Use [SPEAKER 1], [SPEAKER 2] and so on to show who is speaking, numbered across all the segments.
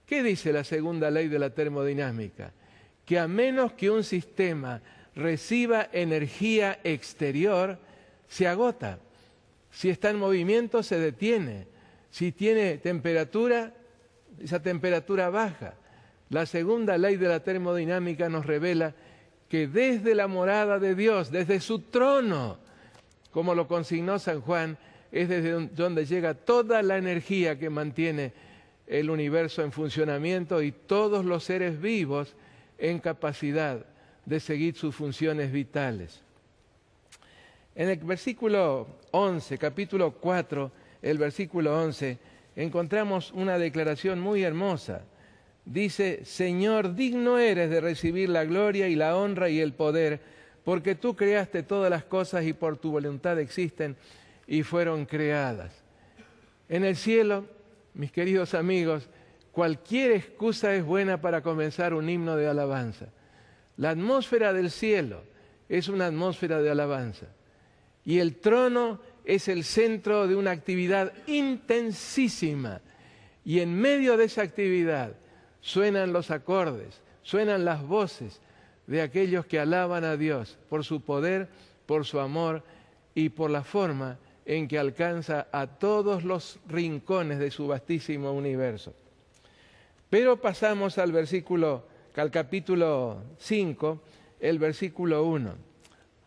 [SPEAKER 1] ¿Qué dice la segunda ley de la termodinámica? Que a menos que un sistema reciba energía exterior, se agota. Si está en movimiento, se detiene. Si tiene temperatura, esa temperatura baja. La segunda ley de la termodinámica nos revela que desde la morada de Dios, desde su trono, como lo consignó San Juan, es desde donde llega toda la energía que mantiene el universo en funcionamiento y todos los seres vivos en capacidad de seguir sus funciones vitales. En el versículo 11, capítulo 4, el versículo 11, encontramos una declaración muy hermosa. Dice: Señor, digno eres de recibir la gloria y la honra y el poder, porque tú creaste todas las cosas y por tu voluntad existen y fueron creadas. En el cielo, mis queridos amigos, cualquier excusa es buena para comenzar un himno de alabanza. La atmósfera del cielo es una atmósfera de alabanza. Y el trono es el centro de una actividad intensísima. Y en medio de esa actividad suenan los acordes, suenan las voces de aquellos que alaban a Dios por su poder, por su amor y por la forma en que alcanza a todos los rincones de su vastísimo universo. Pero pasamos al capítulo 5, el versículo 1.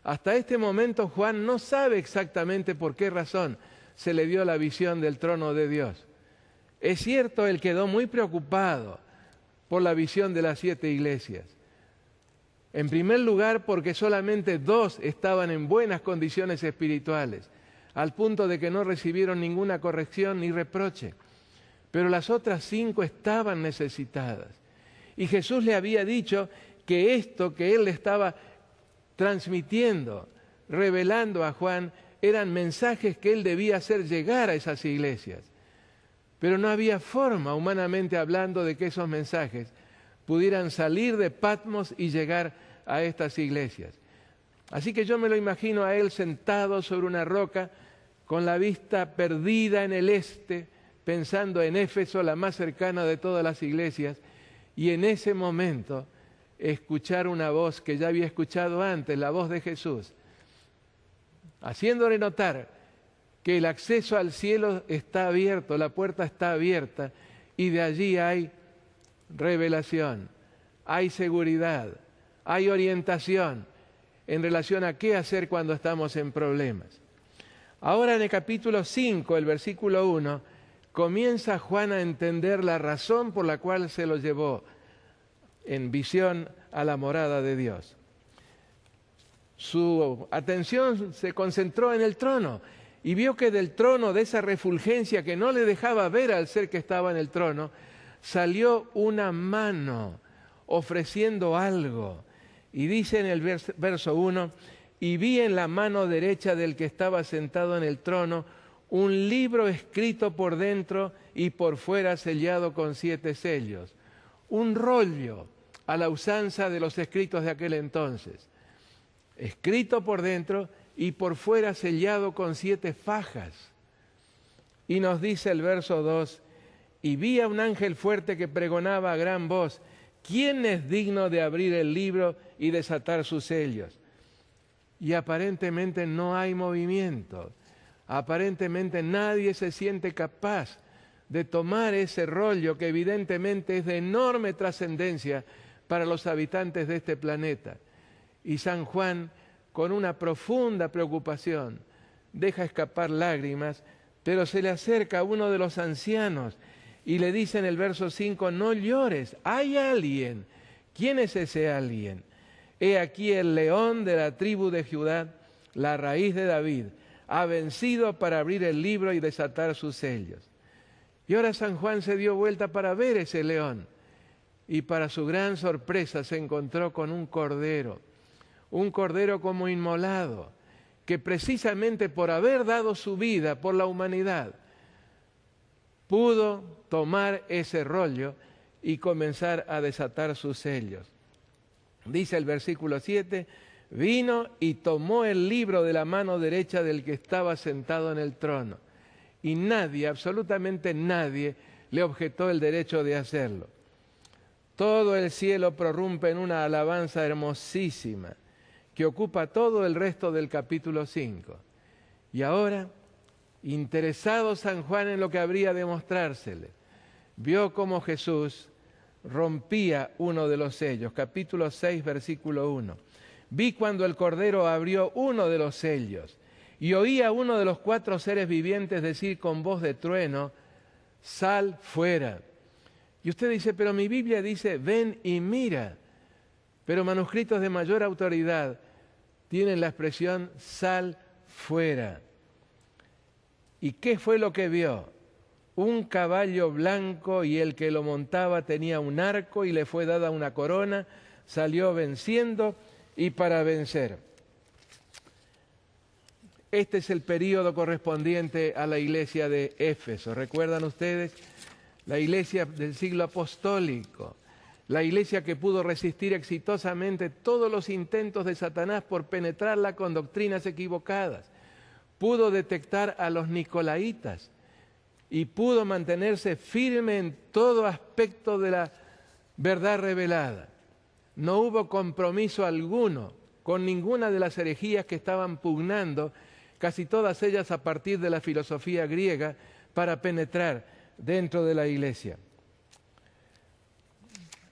[SPEAKER 1] Hasta este momento Juan no sabe exactamente por qué razón se le dio la visión del trono de Dios. Es cierto, él quedó muy preocupado por la visión de las 7 iglesias. En primer lugar, porque solamente 2 estaban en buenas condiciones espirituales, al punto de que no recibieron ninguna corrección ni reproche. Pero las otras 5 estaban necesitadas. Y Jesús le había dicho que esto que él le estaba transmitiendo, revelando a Juan, eran mensajes que él debía hacer llegar a esas iglesias. Pero no había forma, humanamente hablando, de que esos mensajes pudieran salir de Patmos y llegar a estas iglesias. Así que yo me lo imagino a él sentado sobre una roca, con la vista perdida en el este, pensando en Éfeso, la más cercana de todas las iglesias, y en ese momento escuchar una voz que ya había escuchado antes, la voz de Jesús, haciéndole notar que el acceso al cielo está abierto, la puerta está abierta, y de allí hay revelación, hay seguridad, hay orientación en relación a qué hacer cuando estamos en problemas. Ahora en el capítulo 5, el versículo 1, comienza Juan a entender la razón por la cual se lo llevó en visión a la morada de Dios. Su atención se concentró en el trono y vio que del trono, de esa refulgencia que no le dejaba ver al ser que estaba en el trono, salió una mano ofreciendo algo. Y dice en el verso 1, y vi en la mano derecha del que estaba sentado en el trono un libro escrito por dentro y por fuera sellado con 7 sellos. Un rollo a la usanza de los escritos de aquel entonces. Escrito por dentro y por fuera sellado con 7 fajas. Y nos dice el verso 2, y vi a un ángel fuerte que pregonaba a gran voz, ¿quién es digno de abrir el libro y desatar sus sellos? Y aparentemente no hay movimiento. Aparentemente nadie se siente capaz de tomar ese rollo que evidentemente es de enorme trascendencia para los habitantes de este planeta. Y San Juan, con una profunda preocupación, deja escapar lágrimas, pero se le acerca a uno de los ancianos y le dice en el verso 5, no llores, hay alguien. ¿Quién es ese alguien? He aquí el león de la tribu de Judá, la raíz de David, ha vencido para abrir el libro y desatar sus sellos. Y ahora San Juan se dio vuelta para ver ese león y para su gran sorpresa se encontró con un cordero como inmolado, que precisamente por haber dado su vida por la humanidad, pudo tomar ese rollo y comenzar a desatar sus sellos. Dice el versículo 7, vino y tomó el libro de la mano derecha del que estaba sentado en el trono. Y nadie, absolutamente nadie, le objetó el derecho de hacerlo. Todo el cielo prorrumpe en una alabanza hermosísima que ocupa todo el resto del capítulo 5. Y ahora, interesado San Juan en lo que habría de mostrársele, vio cómo Jesús rompía uno de los sellos. Capítulo 6, versículo 1. Vi cuando el Cordero abrió uno de los sellos y oí a uno de los 4 seres vivientes decir con voz de trueno: sal fuera. Y usted dice, pero mi Biblia dice, ven y mira. Pero manuscritos de mayor autoridad tienen la expresión sal fuera. ¿Y qué fue lo que vio? Un caballo blanco, y el que lo montaba tenía un arco y le fue dada una corona. Salió venciendo y para vencer. Este es el período correspondiente a la iglesia de Éfeso. ¿Recuerdan ustedes? La iglesia del siglo apostólico, la iglesia que pudo resistir exitosamente todos los intentos de Satanás por penetrarla con doctrinas equivocadas. Pudo detectar a los nicolaitas y pudo mantenerse firme en todo aspecto de la verdad revelada. No hubo compromiso alguno con ninguna de las herejías que estaban pugnando, casi todas ellas a partir de la filosofía griega, para penetrar dentro de la iglesia.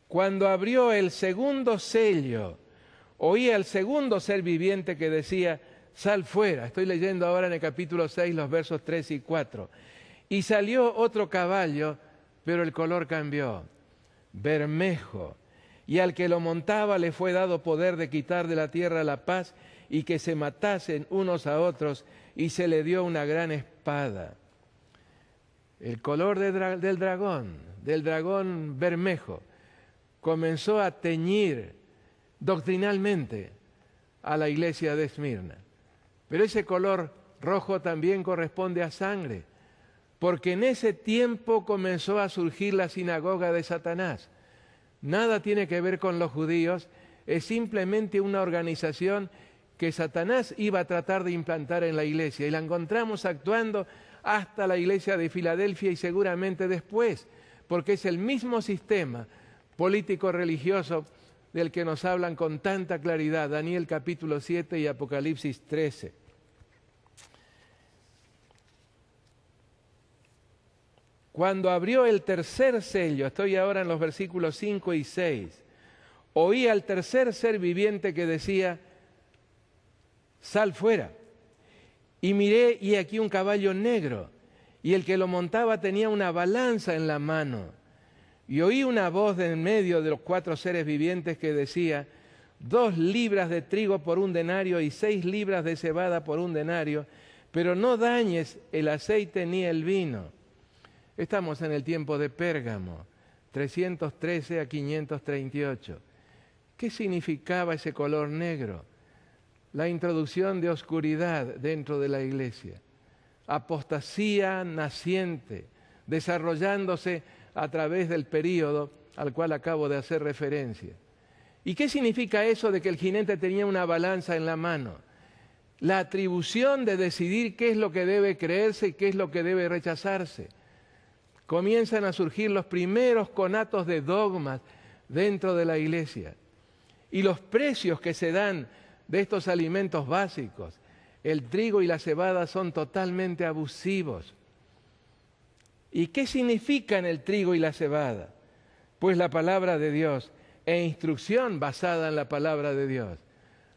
[SPEAKER 1] Cuando abrió el segundo sello, oí al segundo ser viviente que decía: sal fuera. Estoy leyendo ahora en el capítulo 6 los versos 3 y 4. Y salió otro caballo, pero el color cambió, bermejo, y al que lo montaba le fue dado poder de quitar de la tierra la paz y que se matasen unos a otros, y se le dio una gran espada. El color del dragón bermejo, comenzó a teñir doctrinalmente a la iglesia de Esmirna. Pero ese color rojo también corresponde a sangre, porque en ese tiempo comenzó a surgir la sinagoga de Satanás. Nada tiene que ver con los judíos, es simplemente una organización que Satanás iba a tratar de implantar en la iglesia, y la encontramos actuando hasta la iglesia de Filadelfia y seguramente después, porque es el mismo sistema político-religioso del que nos hablan con tanta claridad Daniel capítulo 7 y Apocalipsis 13. Cuando abrió el tercer sello, estoy ahora en los versículos 5 y 6, oí al tercer ser viviente que decía: sal fuera. Y miré, y aquí un caballo negro, y el que lo montaba tenía una balanza en la mano. Y oí una voz de en medio de los 4 seres vivientes que decía: 2 libras de trigo por 1 denario y 6 libras de cebada por 1 denario, pero no dañes el aceite ni el vino. Estamos en el tiempo de Pérgamo, 313 a 538. ¿Qué significaba ese color negro? La introducción de oscuridad dentro de la iglesia, apostasía naciente, desarrollándose a través del período al cual acabo de hacer referencia. ¿Y qué significa eso de que el jinete tenía una balanza en la mano? La atribución de decidir qué es lo que debe creerse y qué es lo que debe rechazarse. Comienzan a surgir los primeros conatos de dogmas dentro de la iglesia. Y los precios que se dan de estos alimentos básicos, el trigo y la cebada, son totalmente abusivos. ¿Y qué significan el trigo y la cebada? Pues la palabra de Dios e instrucción basada en la palabra de Dios.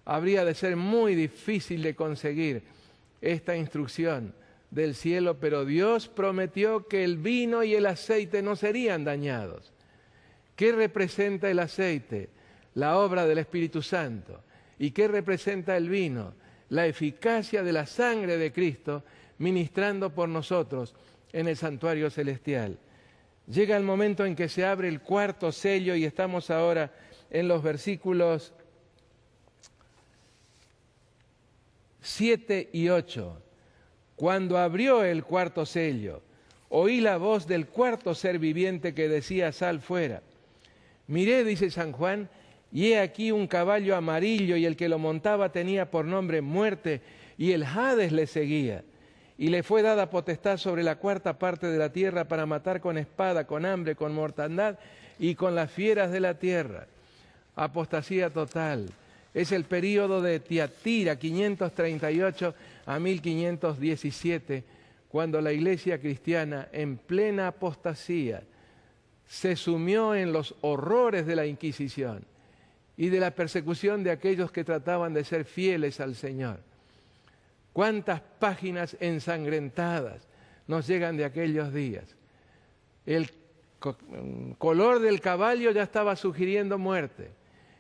[SPEAKER 1] Habría de ser muy difícil de conseguir esta instrucción del cielo, pero Dios prometió que el vino y el aceite no serían dañados. ¿Qué representa el aceite? La obra del Espíritu Santo. ¿Y qué representa el vino? La eficacia de la sangre de Cristo ministrando por nosotros en el santuario celestial. Llega el momento en que se abre el 4º sello y estamos ahora en los versículos 7 y 8. Cuando abrió el 4º sello, oí la voz del 4º ser viviente que decía: sal fuera. Miré, dice San Juan, y he aquí un caballo amarillo, y el que lo montaba tenía por nombre Muerte, y el Hades le seguía. y le fue dada potestad sobre la cuarta parte de la tierra para matar con espada, con hambre, con mortandad y con las fieras de la tierra. Apostasía total. Es el período de Tiatira, 538 a 1517, cuando la iglesia cristiana, en plena apostasía, se sumió en los horrores de la Inquisición y de la persecución de aquellos que trataban de ser fieles al Señor. Cuántas páginas ensangrentadas nos llegan de aquellos días. El color del caballo ya estaba sugiriendo muerte.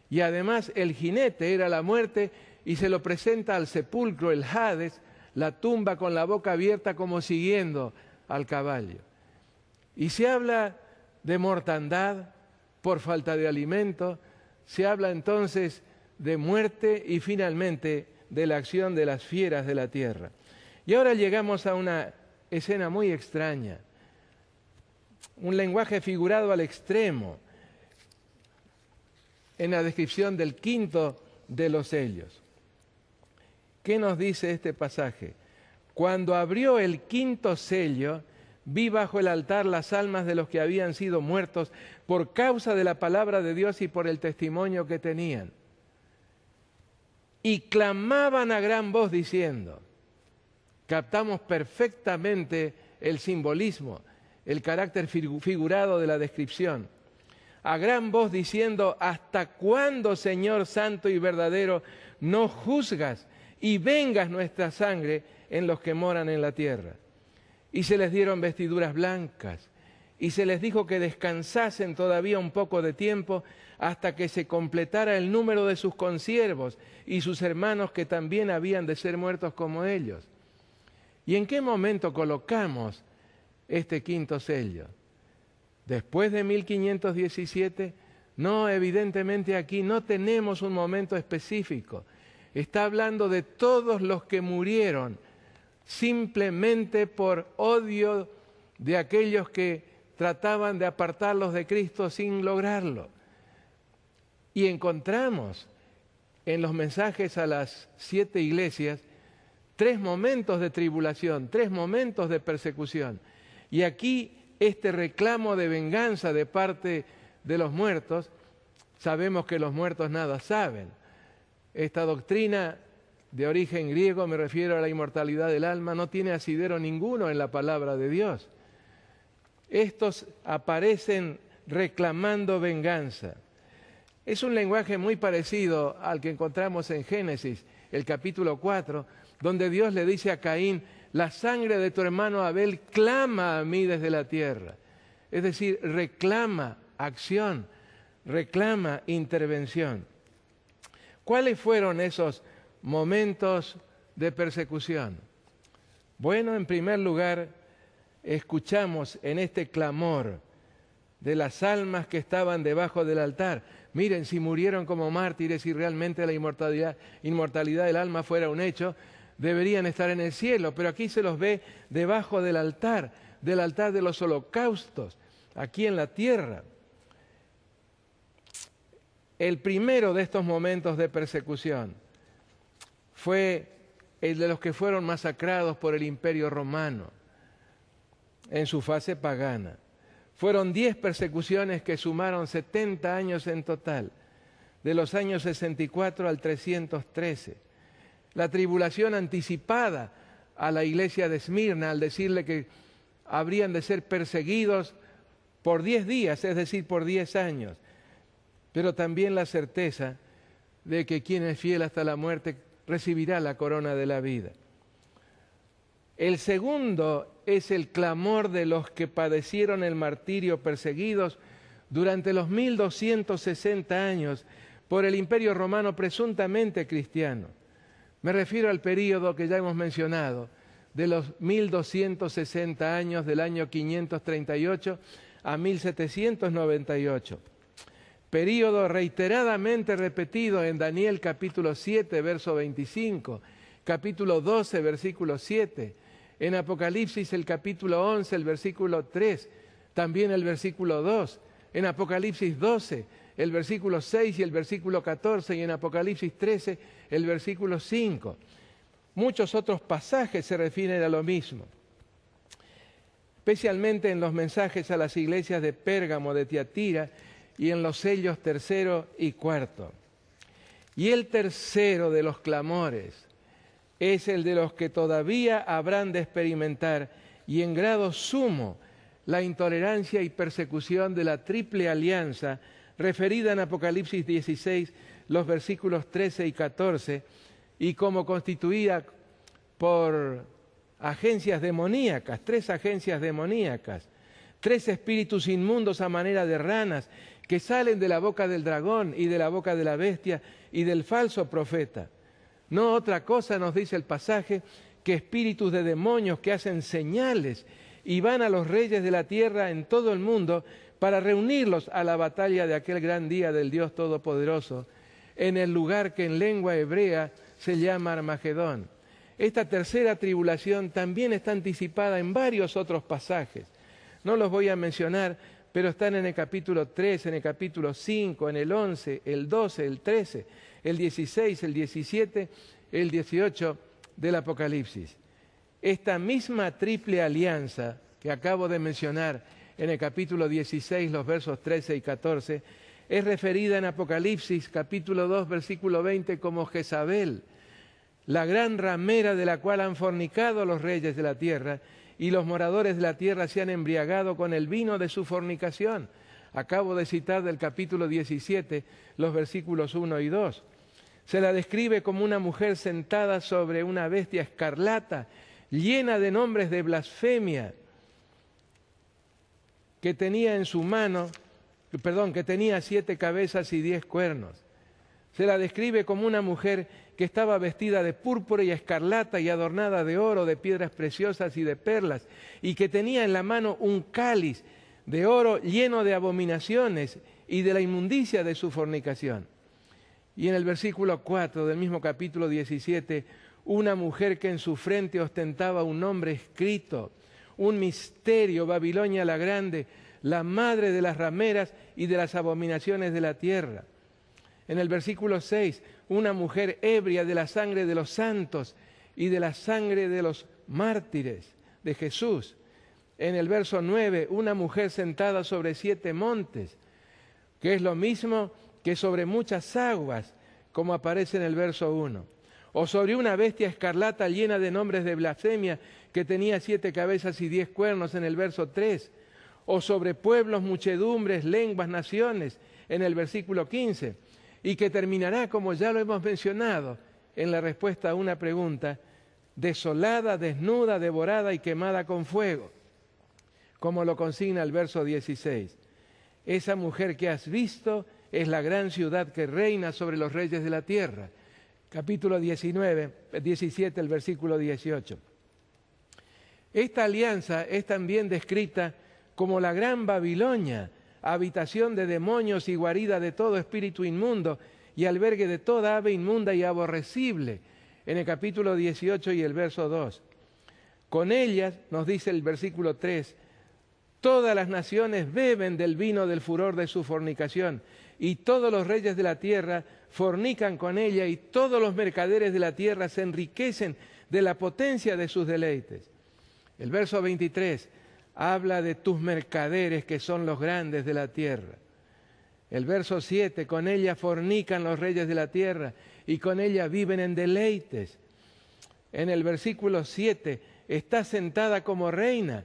[SPEAKER 1] Y además el jinete era la muerte y se lo presenta al sepulcro, el Hades, la tumba con la boca abierta como siguiendo al caballo. Y se habla de mortandad por falta de alimento, se habla entonces de muerte y finalmente de la acción de las fieras de la tierra. Y ahora llegamos a una escena muy extraña, un lenguaje figurado al extremo en la descripción del quinto de los sellos. ¿Qué nos dice este pasaje? Cuando abrió el quinto sello, vi bajo el altar las almas de los que habían sido muertos por causa de la palabra de Dios y por el testimonio que tenían. Y clamaban a gran voz diciendo, captamos perfectamente el simbolismo, el carácter figurado de la descripción, a gran voz diciendo, ¿hasta cuándo, Señor santo y verdadero, no juzgas y vengas nuestra sangre en los que moran en la tierra? Y se les dieron vestiduras blancas, y se les dijo que descansasen todavía un poco de tiempo hasta que se completara el número de sus consiervos y sus hermanos que también habían de ser muertos como ellos. ¿Y en qué momento colocamos este quinto sello? ¿Después de 1517? No, evidentemente aquí no tenemos un momento específico. Está hablando de todos los que murieron simplemente por odio de aquellos que trataban de apartarlos de Cristo sin lograrlo. Y encontramos en los mensajes a las 7 iglesias 3 momentos de tribulación, 3 momentos de persecución. Y aquí este reclamo de venganza de parte de los muertos, sabemos que los muertos nada saben. Esta doctrina de origen griego, me refiero a la inmortalidad del alma, no tiene asidero ninguno en la palabra de Dios. Estos aparecen reclamando venganza. Es un lenguaje muy parecido al que encontramos en Génesis, el capítulo 4, donde Dios le dice a Caín, la sangre de tu hermano Abel clama a mí desde la tierra. Es decir, reclama acción, reclama intervención. ¿Cuáles fueron esos momentos de persecución? Bueno, en primer lugar, escuchamos en este clamor de las almas que estaban debajo del altar. Miren, si murieron como mártires y realmente la inmortalidad del alma fuera un hecho, deberían estar en el cielo, pero aquí se los ve debajo del altar de los holocaustos, aquí en la tierra. El primero de estos momentos de persecución fue el de los que fueron masacrados por el Imperio Romano en su fase pagana. Fueron 10 persecuciones que sumaron 70 años en total, de los años 64 al 313. La tribulación anticipada a la iglesia de Esmirna al decirle que habrían de ser perseguidos por 10 días, es decir, por 10 años. Pero también la certeza de que quien es fiel hasta la muerte recibirá la corona de la vida. El segundo es el clamor de los que padecieron el martirio perseguidos durante los 1260 años por el Imperio Romano presuntamente cristiano. Me refiero al período que ya hemos mencionado, de los 1260 años del año 538 a 1798. Período reiteradamente repetido en Daniel capítulo 7, verso 25, capítulo 12, versículo 7, en Apocalipsis el capítulo 11, el versículo 3, también el versículo 2, en Apocalipsis 12, el versículo 6 y el versículo 14, y en Apocalipsis 13, el versículo 5. Muchos otros pasajes se refieren a lo mismo, especialmente en los mensajes a las iglesias de Pérgamo, de Tiatira, y en los sellos 3 y 4. Y el tercero de los clamores es el de los que todavía habrán de experimentar, y en grado sumo, la intolerancia y persecución de la triple alianza, referida en Apocalipsis 16, los versículos 13 y 14, y como constituida por agencias demoníacas, 3 agencias demoníacas, 3 espíritus inmundos a manera de ranas que salen de la boca del dragón y de la boca de la bestia y del falso profeta. No otra cosa, nos dice el pasaje, que espíritus de demonios que hacen señales y van a los reyes de la tierra en todo el mundo para reunirlos a la batalla de aquel gran día del Dios Todopoderoso, en el lugar que en lengua hebrea se llama Armagedón. Esta tercera tribulación también está anticipada en varios otros pasajes. No los voy a mencionar, pero están en el capítulo 3, en el capítulo 5, en el 11, el 12, el 13, el 16, el 17, el 18 del Apocalipsis. Esta misma triple alianza que acabo de mencionar en el capítulo 16, los versos 13 y 14, es referida en Apocalipsis capítulo 2, versículo 20 como Jezabel, la gran ramera de la cual han fornicado los reyes de la tierra, y los moradores de la tierra se han embriagado con el vino de su fornicación. Acabo de citar del capítulo 17, los versículos 1 y 2. Se la describe como una mujer sentada sobre una bestia escarlata, llena de nombres de blasfemia, que tenía en su mano, que tenía 7 cabezas y 10 cuernos. Se la describe como una mujer que estaba vestida de púrpura y escarlata y adornada de oro, de piedras preciosas y de perlas, y que tenía en la mano un cáliz de oro lleno de abominaciones y de la inmundicia de su fornicación. Y en el versículo 4 del mismo capítulo 17, una mujer que en su frente ostentaba un nombre escrito, un misterio, Babilonia la Grande, la madre de las rameras y de las abominaciones de la tierra. En el versículo 6, una mujer ebria de la sangre de los santos y de la sangre de los mártires de Jesús. En el verso 9, una mujer sentada sobre 7 montes, que es lo mismo que sobre muchas aguas, como aparece en el verso 1. O sobre una bestia escarlata llena de nombres de blasfemia, que tenía 7 cabezas y 10 cuernos, en el verso 3. O sobre pueblos, muchedumbres, lenguas, naciones, en el versículo 15. Y que terminará, como ya lo hemos mencionado, en la respuesta a una pregunta, desolada, desnuda, devorada y quemada con fuego, como lo consigna el verso 16. Esa mujer que has visto es la gran ciudad que reina sobre los reyes de la tierra. Capítulo 17, el versículo 18. Esta alianza es también descrita como la gran Babilonia, habitación de demonios y guarida de todo espíritu inmundo y albergue de toda ave inmunda y aborrecible, en el capítulo 18 y el verso 2. Con ellas, nos dice el versículo 3, todas las naciones beben del vino del furor de su fornicación, y todos los reyes de la tierra fornican con ella, y todos los mercaderes de la tierra se enriquecen de la potencia de sus deleites. El verso 23 habla de tus mercaderes, que son los grandes de la tierra. El verso 7, con ella fornican los reyes de la tierra, y con ella viven en deleites. En el versículo 7, está sentada como reina,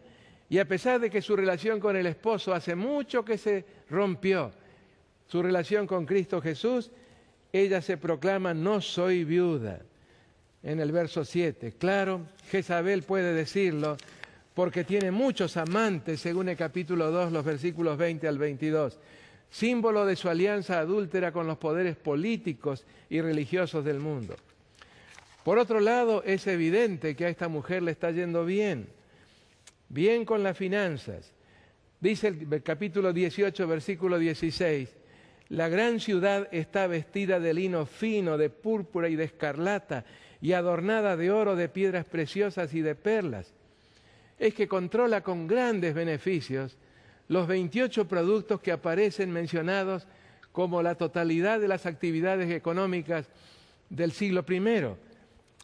[SPEAKER 1] y a pesar de que su relación con el esposo hace mucho que se rompió, su relación con Cristo Jesús, ella se proclama, no soy viuda. En el verso 7, claro, Jezabel puede decirlo, porque tiene muchos amantes, según el capítulo 2, los versículos 20 al 22, símbolo de su alianza adúltera con los poderes políticos y religiosos del mundo. Por otro lado, es evidente que a esta mujer le está yendo bien con las finanzas. Dice el capítulo 18, versículo 16, la gran ciudad está vestida de lino fino, de púrpura y de escarlata, y adornada de oro, de piedras preciosas y de perlas. Es que controla con grandes beneficios los 28 productos que aparecen mencionados como la totalidad de las actividades económicas del siglo I.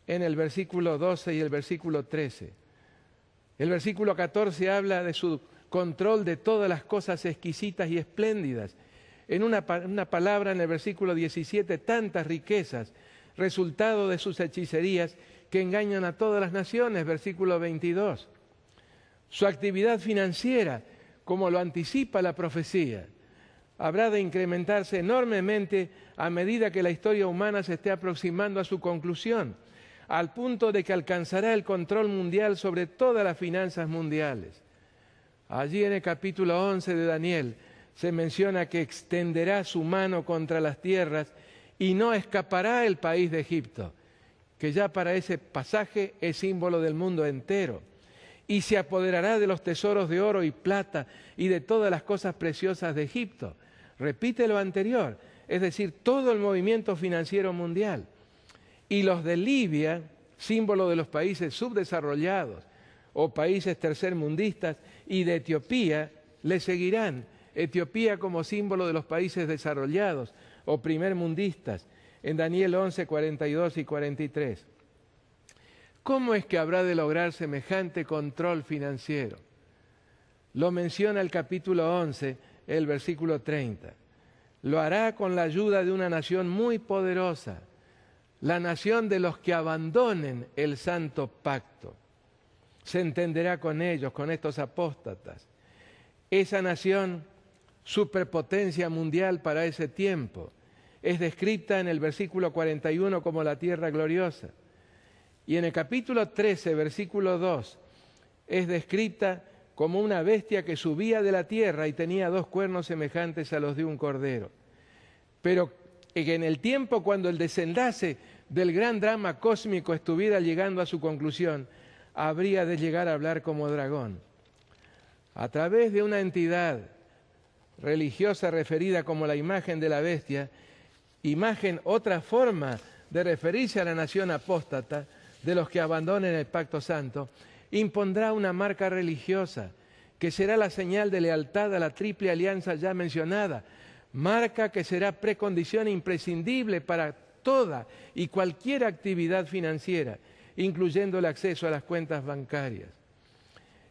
[SPEAKER 1] en el versículo 12 y el versículo 13. El versículo 14 habla de su control de todas las cosas exquisitas y espléndidas. En una palabra, en el versículo 17, tantas riquezas, resultado de sus hechicerías que engañan a todas las naciones, versículo 22. Su actividad financiera, como lo anticipa la profecía, habrá de incrementarse enormemente a medida que la historia humana se esté aproximando a su conclusión, al punto de que alcanzará el control mundial sobre todas las finanzas mundiales. Allí en el capítulo 11 de Daniel se menciona que extenderá su mano contra las tierras y no escapará el país de Egipto, que ya para ese pasaje es símbolo del mundo entero, y se apoderará de los tesoros de oro y plata y de todas las cosas preciosas de Egipto. Repite lo anterior, es decir, todo el movimiento financiero mundial. Y los de Libia, símbolo de los países subdesarrollados o países tercermundistas, y de Etiopía, le seguirán. Etiopía como símbolo de los países desarrollados o primermundistas, en Daniel 11, 42 y 43. ¿Cómo es que habrá de lograr semejante control financiero? Lo menciona el capítulo 11, el versículo 30. Lo hará con la ayuda de una nación muy poderosa, la nación de los que abandonen el santo pacto. Se entenderá con ellos, con estos apóstatas. Esa nación, superpotencia mundial para ese tiempo, es descrita en el versículo 41 como la tierra gloriosa. Y en el capítulo 13, versículo 2, es descrita como una bestia que subía de la tierra y tenía 2 cuernos semejantes a los de un cordero. Pero en el tiempo cuando el desenlace del gran drama cósmico estuviera llegando a su conclusión, habría de llegar a hablar como dragón. A través de una entidad religiosa referida como la imagen de la bestia, imagen, otra forma de referirse a la nación apóstata, de los que abandonen el pacto santo, impondrá una marca religiosa que será la señal de lealtad a la triple alianza ya mencionada, marca que será precondición imprescindible para toda y cualquier actividad financiera, incluyendo el acceso a las cuentas bancarias.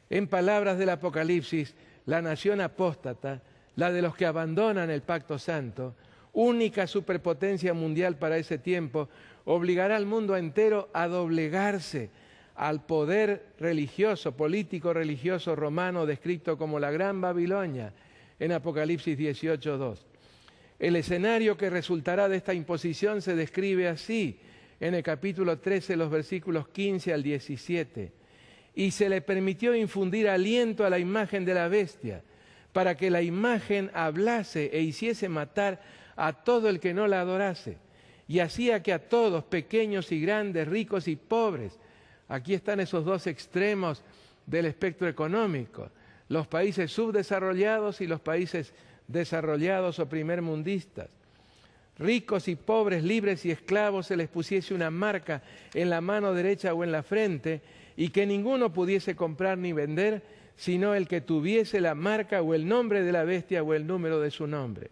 [SPEAKER 1] En palabras del Apocalipsis, la nación apóstata, la de los que abandonan el pacto santo, única superpotencia mundial para ese tiempo, obligará al mundo entero a doblegarse al poder religioso, político religioso romano descrito como la Gran Babilonia en Apocalipsis 18:2. El escenario que resultará de esta imposición se describe así en el capítulo 13, los versículos 15 al 17. Y se le permitió infundir aliento a la imagen de la bestia, para que la imagen hablase e hiciese matar a todo el que no la adorase. Y hacía que a todos, pequeños y grandes, ricos y pobres, aquí están esos 2 extremos del espectro económico, los países subdesarrollados y los países desarrollados o primermundistas, ricos y pobres, libres y esclavos, se les pusiese una marca en la mano derecha o en la frente, y que ninguno pudiese comprar ni vender, sino el que tuviese la marca o el nombre de la bestia o el número de su nombre.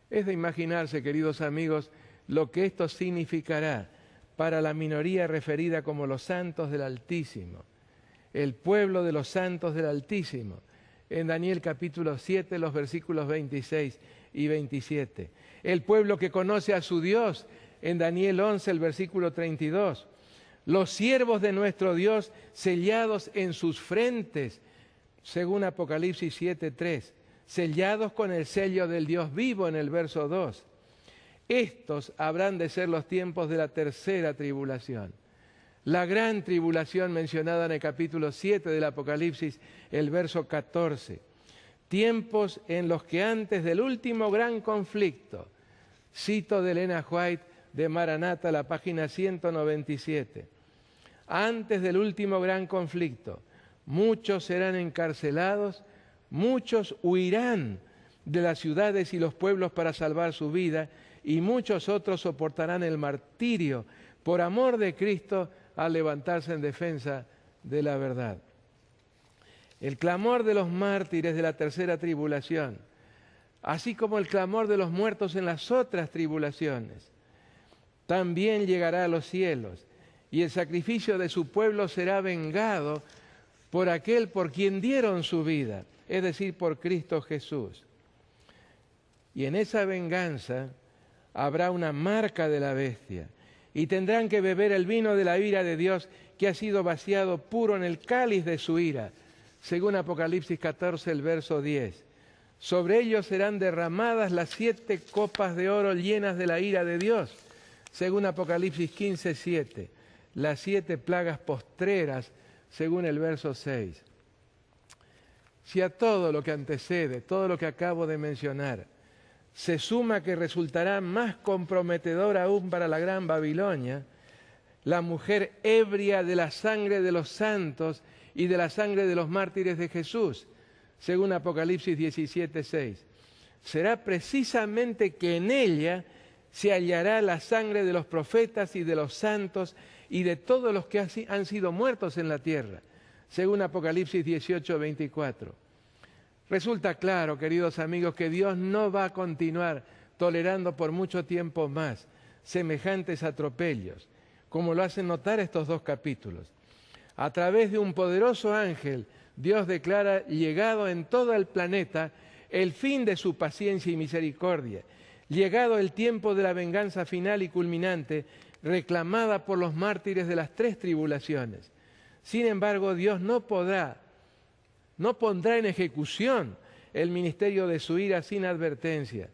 [SPEAKER 1] Es de imaginarse, queridos amigos, lo que esto significará para la minoría referida como los santos del Altísimo, el pueblo de los santos del Altísimo, en Daniel capítulo 7, los versículos 26 y 27. El pueblo que conoce a su Dios, en Daniel 11, el versículo 32. Los siervos de nuestro Dios sellados en sus frentes, según Apocalipsis 7:3, sellados con el sello del Dios vivo en el verso 2. Estos habrán de ser los tiempos de la tercera tribulación. La gran tribulación mencionada en el capítulo 7 del Apocalipsis, el verso 14. Tiempos en los que antes del último gran conflicto, cito de Elena White de Maranatha, la página 197. Antes del último gran conflicto, muchos serán encarcelados, muchos huirán de las ciudades y los pueblos para salvar su vida, y muchos otros soportarán el martirio por amor de Cristo al levantarse en defensa de la verdad. El clamor de los mártires de la tercera tribulación, así como el clamor de los muertos en las otras tribulaciones, también llegará a los cielos, y el sacrificio de su pueblo será vengado por aquel por quien dieron su vida, es decir, por Cristo Jesús. Y en esa venganza habrá una marca de la bestia, y tendrán que beber el vino de la ira de Dios, que ha sido vaciado puro en el cáliz de su ira, según Apocalipsis 14, el verso 10. Sobre ellos serán derramadas las 7 copas de oro llenas de la ira de Dios, según Apocalipsis 15, 7. Las 7 plagas postreras, según el verso 6. Si a todo lo que antecede, todo lo que acabo de mencionar, se suma que resultará más comprometedor aún para la gran Babilonia, la mujer ebria de la sangre de los santos y de la sangre de los mártires de Jesús, según Apocalipsis 17, 6. Será precisamente que en ella se hallará la sangre de los profetas y de los santos y de todos los que han sido muertos en la tierra, según Apocalipsis 18, 24. Resulta claro, queridos amigos, que Dios no va a continuar tolerando por mucho tiempo más semejantes atropellos, como lo hacen notar estos 2 capítulos. A través de un poderoso ángel, Dios declara llegado en todo el planeta el fin de su paciencia y misericordia, llegado el tiempo de la venganza final y culminante, reclamada por los mártires de las 3 tribulaciones. Sin embargo, Dios no pondrá en ejecución el ministerio de su ira sin advertencia,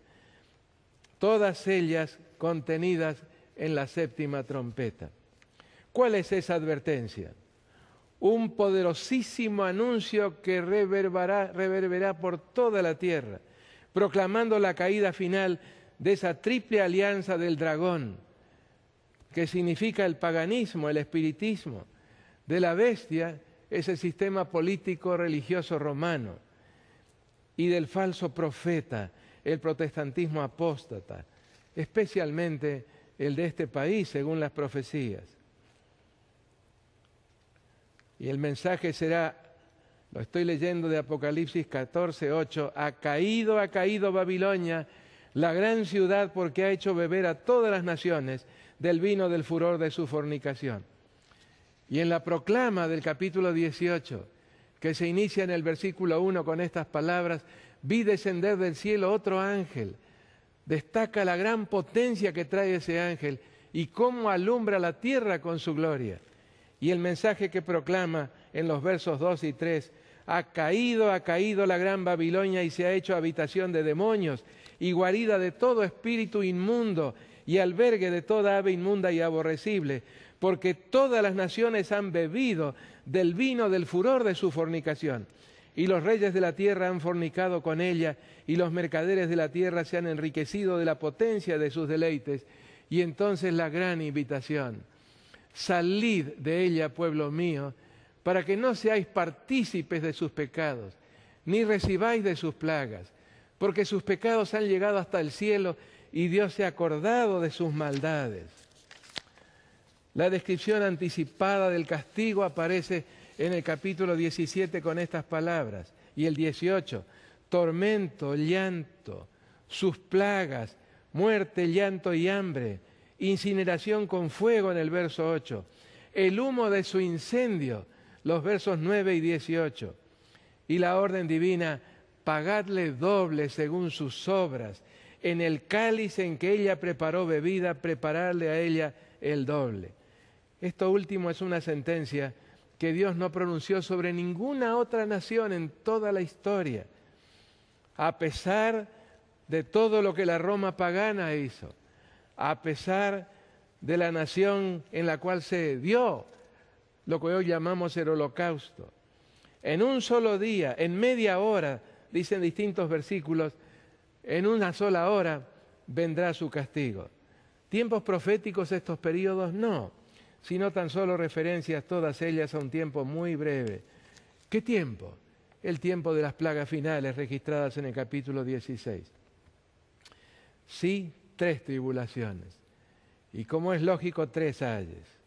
[SPEAKER 1] todas ellas contenidas en la 7ª trompeta. ¿Cuál es esa advertencia? Un poderosísimo anuncio que reverberará por toda la tierra, proclamando la caída final de esa triple alianza del dragón, que significa el paganismo, el espiritismo, de la bestia, ese sistema político religioso romano, y del falso profeta, el protestantismo apóstata, especialmente el de este país, según las profecías. Y el mensaje será, lo estoy leyendo de Apocalipsis 14, 8, ha caído Babilonia, la gran ciudad, porque ha hecho beber a todas las naciones del vino del furor de su fornicación. Y en la proclama del capítulo 18, que se inicia en el versículo 1 con estas palabras, vi descender del cielo otro ángel. Destaca la gran potencia que trae ese ángel y cómo alumbra la tierra con su gloria. Y el mensaje que proclama en los versos 2 y 3, ha caído la gran Babilonia y se ha hecho habitación de demonios y guarida de todo espíritu inmundo y albergue de toda ave inmunda y aborrecible, porque todas las naciones han bebido del vino del furor de su fornicación. Y los reyes de la tierra han fornicado con ella, y los mercaderes de la tierra se han enriquecido de la potencia de sus deleites. Y entonces la gran invitación: salid de ella, pueblo mío, para que no seáis partícipes de sus pecados, ni recibáis de sus plagas, porque sus pecados han llegado hasta el cielo, y Dios se ha acordado de sus maldades. La descripción anticipada del castigo aparece en el capítulo 17 con estas palabras, y el 18, tormento, llanto, sus plagas, muerte, llanto y hambre, incineración con fuego en el verso 8, el humo de su incendio, los versos 9 y 18, y la orden divina, pagadle doble según sus obras, en el cáliz en que ella preparó bebida, prepararle a ella el doble. Esto último es una sentencia que Dios no pronunció sobre ninguna otra nación en toda la historia, a pesar de todo lo que la Roma pagana hizo, a pesar de la nación en la cual se dio lo que hoy llamamos el Holocausto. En un solo día, en media hora, dicen distintos versículos, en una sola hora vendrá su castigo. ¿Tiempos proféticos estos periodos? No, sino tan solo referencias todas ellas a un tiempo muy breve. ¿Qué tiempo? El tiempo de las plagas finales registradas en el capítulo 16. Sí, 3 tribulaciones. Y como es lógico, 3 ayes.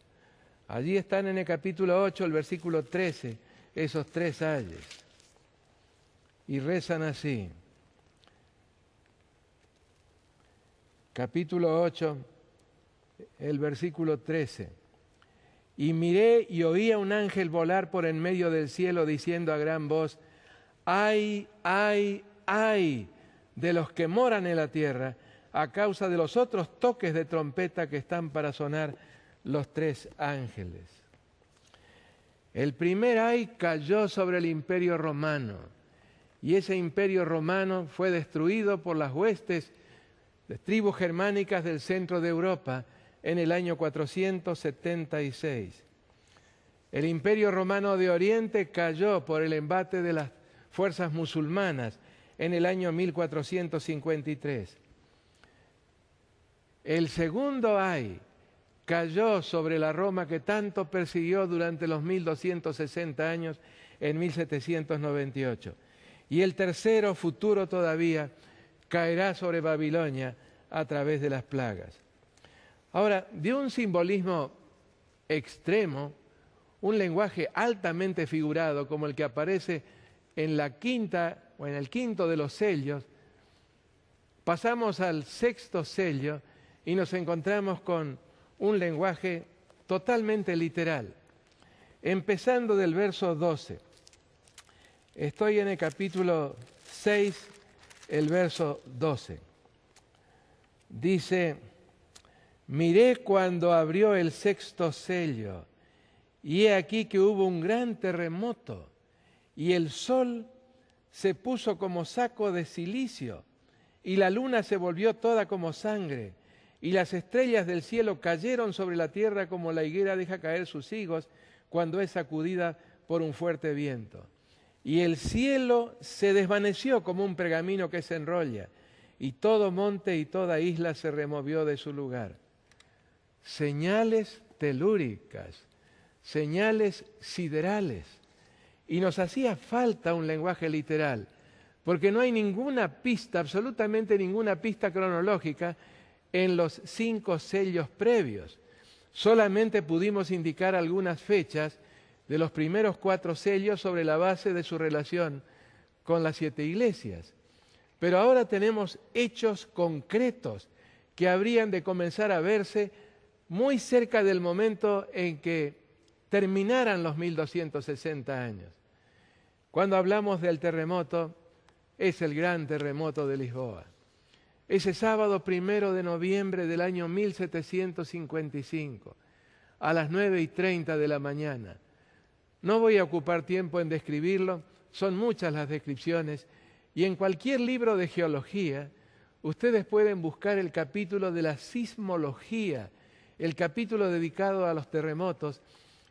[SPEAKER 1] Allí están en el capítulo 8, el versículo 13, esos 3 ayes. Y rezan así. Capítulo 8, el versículo 13. Y miré y oí a un ángel volar por en medio del cielo diciendo a gran voz, ¡ay, ay, ay de los que moran en la tierra a causa de los otros toques de trompeta que están para sonar los 3 ángeles! El primer ay cayó sobre el imperio romano y ese imperio romano fue destruido por las huestes de tribus germánicas del centro de Europa en el año 476. El imperio romano de Oriente cayó por el embate de las fuerzas musulmanas en el año 1453. El segundo ay cayó sobre la Roma que tanto persiguió durante los 1260 años en 1798. Y el tercero, futuro todavía, caerá sobre Babilonia a través de las plagas. Ahora, de un simbolismo extremo, un lenguaje altamente figurado como el que aparece en la quinta o en el quinto de los sellos, pasamos al sexto sello y nos encontramos con un lenguaje totalmente literal. Empezando del verso 12. Estoy en el capítulo 6, el verso 12. Dice, miré cuando abrió el sexto sello, y he aquí que hubo un gran terremoto, y el sol se puso como saco de cilicio, y la luna se volvió toda como sangre, y las estrellas del cielo cayeron sobre la tierra como la higuera deja caer sus higos cuando es sacudida por un fuerte viento. Y el cielo se desvaneció como un pergamino que se enrolla, y todo monte y toda isla se removió de su lugar. Señales telúricas, señales siderales. Y nos hacía falta un lenguaje literal, porque no hay ninguna pista, absolutamente ninguna pista cronológica en los 5 sellos previos. Solamente pudimos indicar algunas fechas de los primeros 4 sellos sobre la base de su relación con las 7 iglesias. Pero ahora tenemos hechos concretos que habrían de comenzar a verse muy cerca del momento en que terminaran los 1260 años. Cuando hablamos del terremoto, es el gran terremoto de Lisboa. Ese sábado 1 de noviembre del año 1755, a las 9:30 de la mañana. No voy a ocupar tiempo en describirlo, son muchas las descripciones, y en cualquier libro de geología, ustedes pueden buscar el capítulo de la sismología, el capítulo dedicado a los terremotos,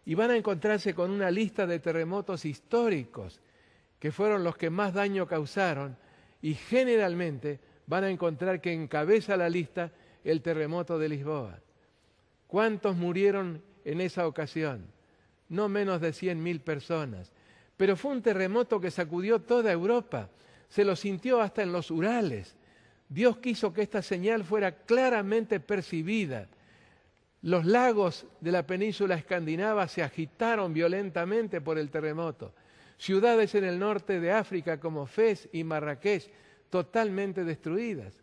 [SPEAKER 1] y van a encontrarse con una lista de terremotos históricos, que fueron los que más daño causaron, y generalmente van a encontrar que encabeza la lista el terremoto de Lisboa. ¿Cuántos murieron en esa ocasión? No menos de 100.000 personas. Pero fue un terremoto que sacudió toda Europa, se lo sintió hasta en los Urales. Dios quiso que esta señal fuera claramente percibida. Los lagos de la península escandinava se agitaron violentamente por el terremoto. Ciudades en el norte de África como Fez y Marrakech totalmente destruidas.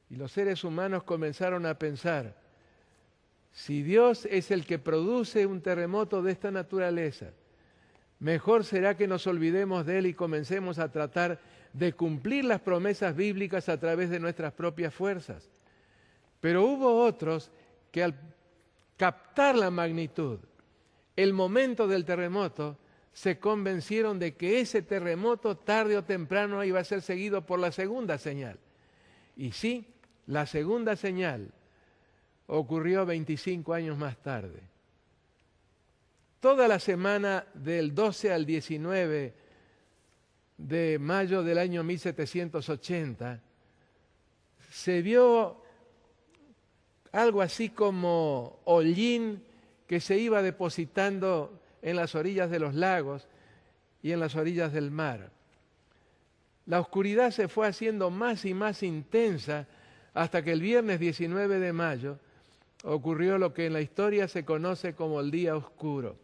[SPEAKER 1] Y los seres humanos comenzaron a pensar, si Dios es el que produce un terremoto de esta naturaleza, mejor será que nos olvidemos de Él y comencemos a tratar de cumplir las promesas bíblicas a través de nuestras propias fuerzas. Pero hubo otros que al captar la magnitud, el momento del terremoto, se convencieron de que ese terremoto tarde o temprano iba a ser seguido por la segunda señal. Y sí, la segunda señal ocurrió 25 años más tarde. Toda la semana del 12 al 19 de mayo del año 1780 se vio algo así como hollín que se iba depositando en las orillas de los lagos y en las orillas del mar. La oscuridad se fue haciendo más y más intensa hasta que el viernes 19 de mayo ocurrió lo que en la historia se conoce como el día oscuro.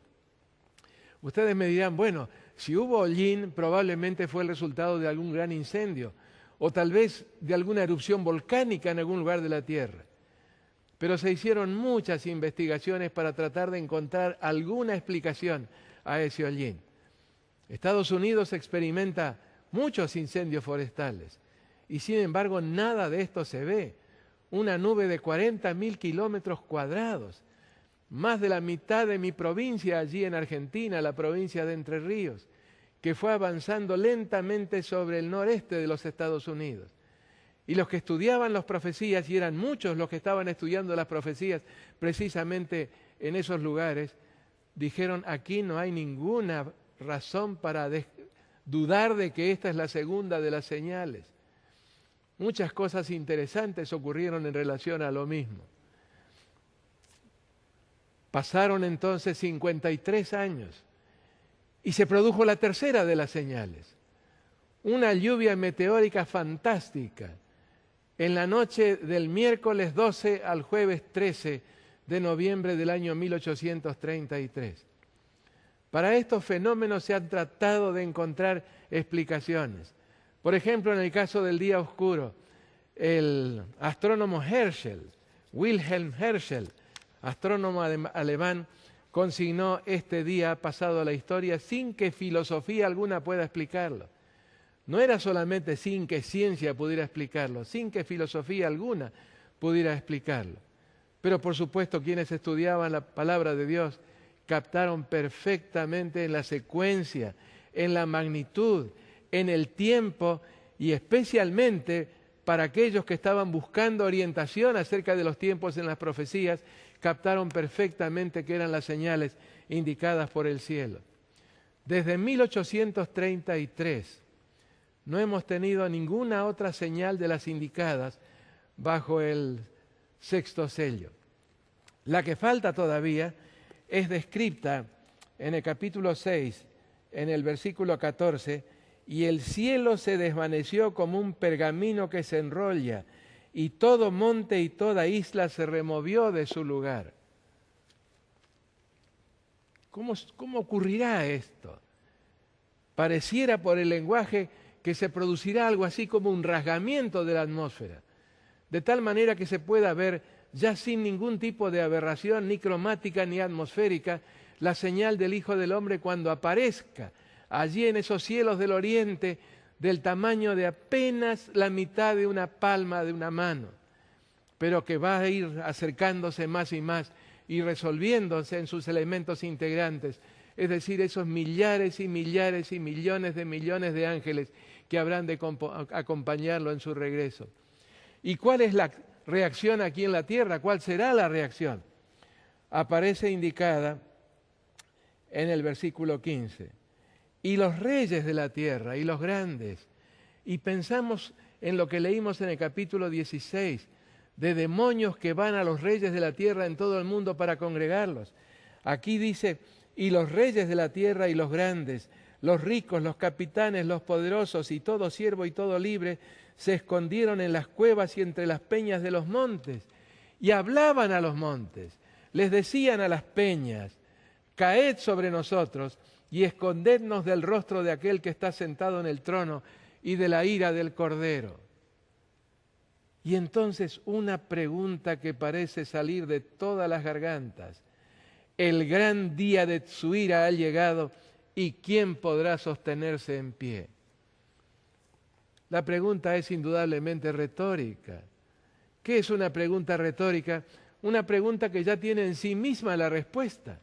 [SPEAKER 1] Ustedes me dirán, bueno, si hubo hollín, probablemente fue el resultado de algún gran incendio o tal vez de alguna erupción volcánica en algún lugar de la Tierra. pero se hicieron muchas investigaciones para tratar de encontrar alguna explicación a ese hollín. Estados Unidos experimenta muchos incendios forestales y sin embargo nada de esto se ve. Una nube de 40.000 kilómetros cuadrados, más de la mitad de mi provincia allí en Argentina, la provincia de Entre Ríos, que fue avanzando lentamente sobre el noreste de los Estados Unidos. Y los que estudiaban las profecías, y eran muchos los que estaban estudiando las profecías precisamente en esos lugares, dijeron, aquí no hay ninguna razón para dudar de que esta es la segunda de las señales. Muchas cosas interesantes ocurrieron en relación a lo mismo. Pasaron entonces 53 años y se produjo la tercera de las señales. Una lluvia meteórica fantástica en la noche del miércoles 12 al jueves 13 de noviembre del año 1833. Para estos fenómenos se han tratado de encontrar explicaciones. Por ejemplo, en el caso del día oscuro, el astrónomo Herschel, Wilhelm Herschel, astrónomo alemán, consignó este día pasado a la historia sin que filosofía alguna pueda explicarlo. No era solamente sin que ciencia pudiera explicarlo, sin que filosofía alguna pudiera explicarlo. Pero por supuesto quienes estudiaban la palabra de Dios captaron perfectamente en la secuencia, en la magnitud, en el tiempo y especialmente para aquellos que estaban buscando orientación acerca de los tiempos en las profecías, captaron perfectamente que eran las señales indicadas por el cielo. Desde 1833 no hemos tenido ninguna otra señal de las indicadas bajo el sexto sello. La que falta todavía es descrita en el capítulo 6, en el versículo 14, y el cielo se desvaneció como un pergamino que se enrolla, y todo monte y toda isla se removió de su lugar. ¿Cómo ocurrirá esto? Pareciera por el lenguaje que se producirá algo así como un rasgamiento de la atmósfera, de tal manera que se pueda ver ya sin ningún tipo de aberración ni cromática ni atmosférica la señal del Hijo del Hombre cuando aparezca allí en esos cielos del oriente del tamaño de apenas la mitad de una palma de una mano, pero que va a ir acercándose más y más y resolviéndose en sus elementos integrantes, es decir, esos millares y millares y millones de ángeles que habrán de acompañarlo en su regreso. ¿Y cuál es la reacción aquí en la tierra? ¿Cuál será la reacción? Aparece indicada en el versículo 15. Y los reyes de la tierra, y los grandes, y pensamos en lo que leímos en el capítulo 16, de demonios que van a los reyes de la tierra en todo el mundo para congregarlos. Aquí dice, y los reyes de la tierra y los grandes, los ricos, los capitanes, los poderosos y todo siervo y todo libre, se escondieron en las cuevas y entre las peñas de los montes, y hablaban a los montes, les decían a las peñas, caed sobre nosotros, y escondednos del rostro de aquel que está sentado en el trono y de la ira del Cordero. Y entonces una pregunta que parece salir de todas las gargantas. El gran día de su ira ha llegado, ¿y quién podrá sostenerse en pie? La pregunta es indudablemente retórica. ¿Qué es una pregunta retórica? Una pregunta que ya tiene en sí misma la respuesta.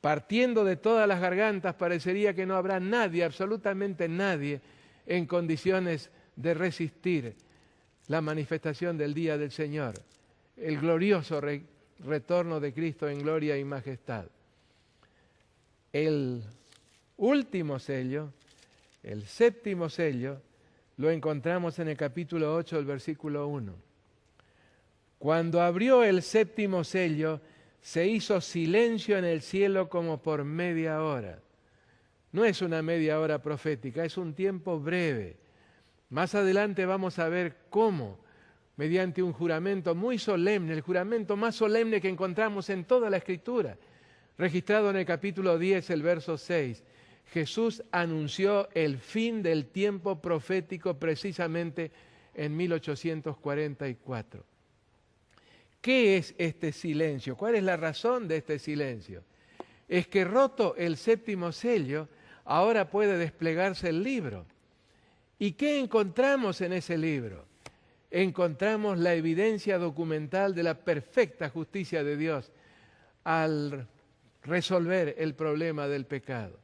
[SPEAKER 1] Partiendo de todas las gargantas, parecería que no habrá nadie, absolutamente nadie, en condiciones de resistir la manifestación del día del Señor, el glorioso retorno de Cristo en gloria y majestad. El último sello, el séptimo sello, lo encontramos en el capítulo 8, el versículo 1. Cuando abrió el séptimo sello, se hizo silencio en el cielo como por media hora. No es una media hora profética, es un tiempo breve. Más adelante vamos a ver cómo, mediante un juramento muy solemne, el juramento más solemne que encontramos en toda la Escritura, registrado en el capítulo 10, el verso 6, Jesús anunció el fin del tiempo profético precisamente en 1844. ¿Qué es este silencio? ¿Cuál es la razón de este silencio? Es que roto el séptimo sello, ahora puede desplegarse el libro. ¿Y qué encontramos en ese libro? Encontramos la evidencia documental de la perfecta justicia de Dios al resolver el problema del pecado.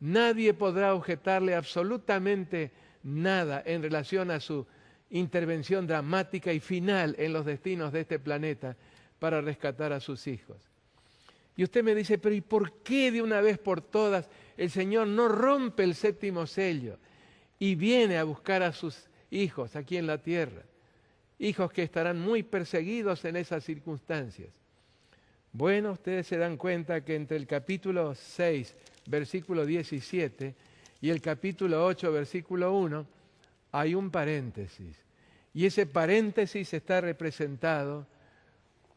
[SPEAKER 1] Nadie podrá objetarle absolutamente nada en relación a su intervención dramática y final en los destinos de este planeta para rescatar a sus hijos. Y usted me dice, pero ¿y por qué de una vez por todas el Señor no rompe el séptimo sello y viene a buscar a sus hijos aquí en la tierra? Hijos que estarán muy perseguidos en esas circunstancias. Bueno, ustedes se dan cuenta que entre el capítulo 6, versículo 17, y el capítulo 8, versículo 1, hay un paréntesis. Y ese paréntesis está representado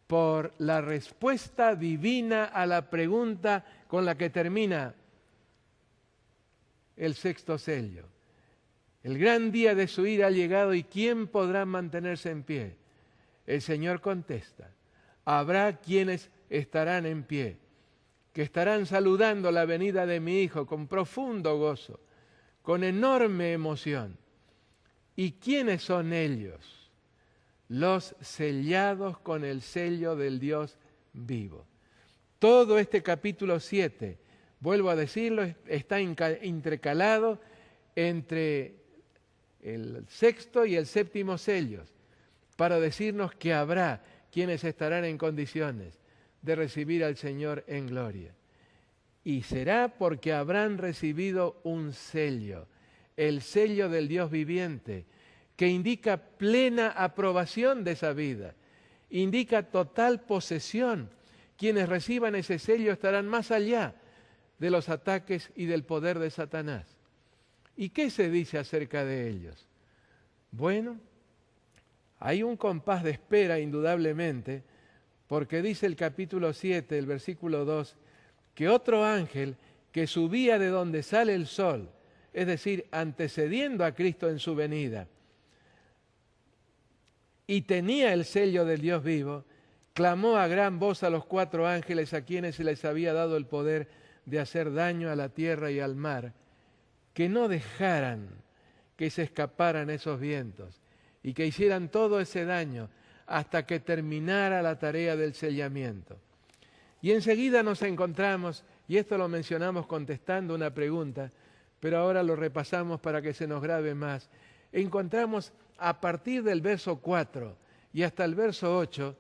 [SPEAKER 1] por la respuesta divina a la pregunta con la que termina el sexto sello. El gran día de su ira ha llegado, ¿y quién podrá mantenerse en pie? El Señor contesta, habrá quienes estarán en pie, que estarán saludando la venida de mi Hijo con profundo gozo, con enorme emoción. ¿Y quiénes son ellos? Los sellados con el sello del Dios vivo. Todo este capítulo 7, vuelvo a decirlo, está intercalado entre el sexto y el séptimo sellos, para decirnos que habrá quienes estarán en condiciones de recibir al Señor en gloria. Y será porque habrán recibido un sello, el sello del Dios viviente, que indica plena aprobación de esa vida, indica total posesión. Quienes reciban ese sello estarán más allá de los ataques y del poder de Satanás. ¿Y qué se dice acerca de ellos? Bueno, hay un compás de espera indudablemente, porque dice el capítulo 7, el versículo 2, que otro ángel que subía de donde sale el sol, es decir, antecediendo a Cristo en su venida, y tenía el sello del Dios vivo, clamó a gran voz a los 4 ángeles a quienes se les había dado el poder de hacer daño a la tierra y al mar, que no dejaran que se escaparan esos vientos y que hicieran todo ese daño hasta que terminara la tarea del sellamiento. Y enseguida nos encontramos, y esto lo mencionamos contestando una pregunta, pero ahora lo repasamos para que se nos grabe más. Encontramos a partir del verso 4 y hasta el verso 8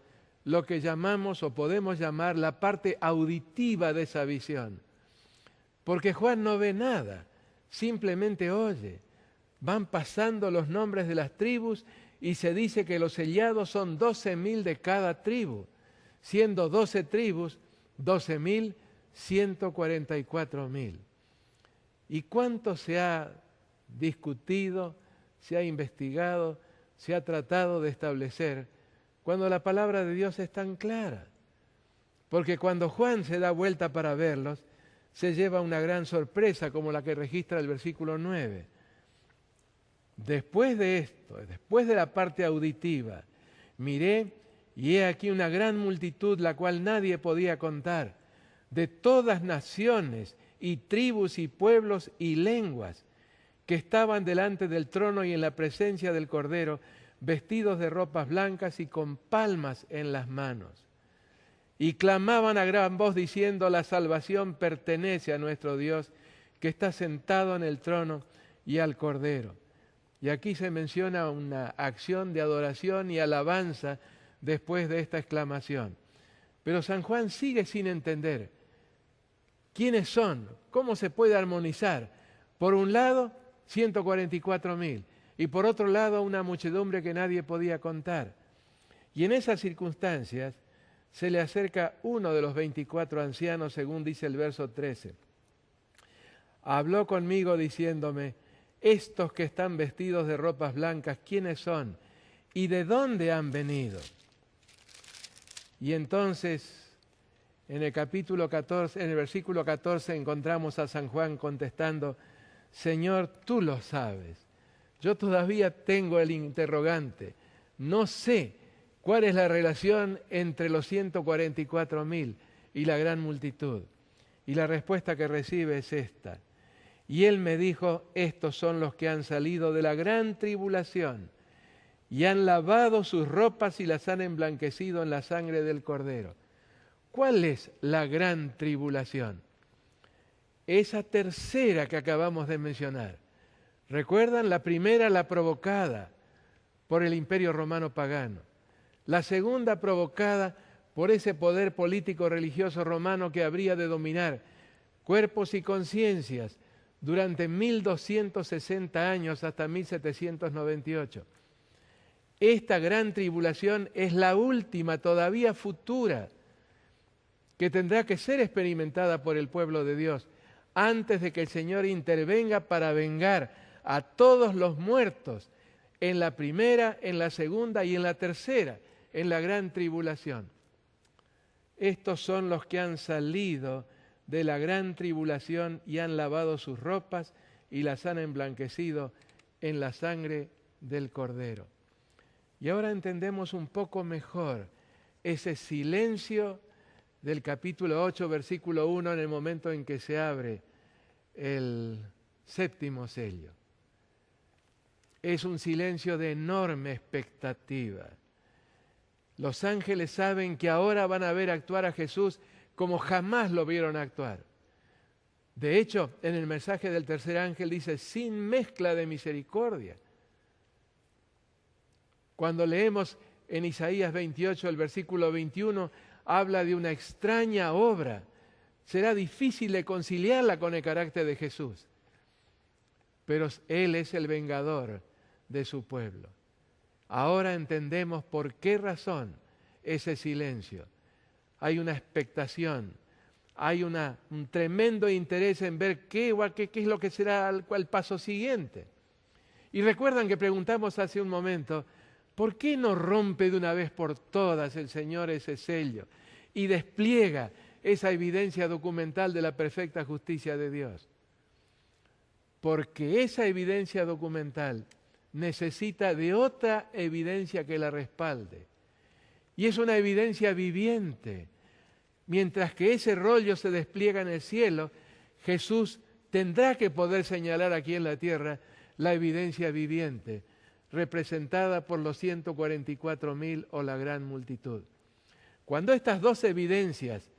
[SPEAKER 1] lo que llamamos o podemos llamar la parte auditiva de esa visión. Porque Juan no ve nada, simplemente oye. Van pasando los nombres de las tribus y se dice que los sellados son 12.000 de cada tribu, siendo 12 tribus, 12.000, 144.000. ¿Y cuánto se ha discutido, se ha investigado, se ha tratado de establecer cuando la palabra de Dios es tan clara? Porque cuando Juan se da vuelta para verlos, se lleva una gran sorpresa como la que registra el versículo 9. Después de esto, después de la parte auditiva, miré y he aquí una gran multitud, la cual nadie podía contar, de todas naciones y tribus y pueblos y lenguas, que estaban delante del trono y en la presencia del Cordero, vestidos de ropas blancas y con palmas en las manos. Y clamaban a gran voz diciendo, la salvación pertenece a nuestro Dios, que está sentado en el trono y al Cordero. Y aquí se menciona una acción de adoración y alabanza después de esta exclamación. Pero San Juan sigue sin entender quiénes son, cómo se puede armonizar. Por un lado, 144.000 y por otro lado una muchedumbre que nadie podía contar. Y en esas circunstancias se le acerca uno de los 24 ancianos, según dice el verso 13. Habló conmigo diciéndome, estos que están vestidos de ropas blancas, ¿quiénes son? ¿Y de dónde han venido? Y entonces, en el capítulo 14, en el versículo 14, encontramos a San Juan contestando, Señor, tú lo sabes. Yo todavía tengo el interrogante. No sé ¿Cuál es la relación entre los 144.000 y la gran multitud? Y la respuesta que recibe es esta. Y él me dijo, estos son los que han salido de la gran tribulación y han lavado sus ropas y las han emblanquecido en la sangre del Cordero. ¿Cuál es la gran tribulación? Esa tercera que acabamos de mencionar. ¿Recuerdan? La primera, la provocada por el Imperio Romano pagano. La segunda, provocada por ese poder político religioso romano que habría de dominar cuerpos y conciencias durante 1260 años hasta 1798. Esta gran tribulación es la última, todavía futura, que tendrá que ser experimentada por el pueblo de Dios antes de que el Señor intervenga para vengar a todos los muertos en la primera, en la segunda y en la tercera, en la gran tribulación. Estos son los que han salido de la gran tribulación y han lavado sus ropas y las han emblanquecido en la sangre del Cordero. Y ahora entendemos un poco mejor ese silencio del capítulo 8, versículo 1, en el momento en que se abre el séptimo sello. Es un silencio de enorme expectativa. Los ángeles saben que ahora van a ver actuar a Jesús como jamás lo vieron actuar. De hecho, en el mensaje del tercer ángel dice, sin mezcla de misericordia. Cuando leemos en Isaías 28, el versículo 21, habla de una extraña obra. Será difícil de conciliarla con el carácter de Jesús. Pero Él es el vengador de su pueblo. Ahora entendemos por qué razón ese silencio. Hay una expectación, hay un tremendo interés en ver qué es lo que será el paso siguiente. Y recuerdan que preguntamos hace un momento, ¿por qué no rompe de una vez por todas el Señor ese sello y despliega esa evidencia documental de la perfecta justicia de Dios? Porque esa evidencia documental necesita de otra evidencia que la respalde. Y es una evidencia viviente. Mientras que ese rollo se despliega en el cielo, Jesús tendrá que poder señalar aquí en la tierra la evidencia viviente, representada por los 144.000 o la gran multitud. Cuando estas dos evidencias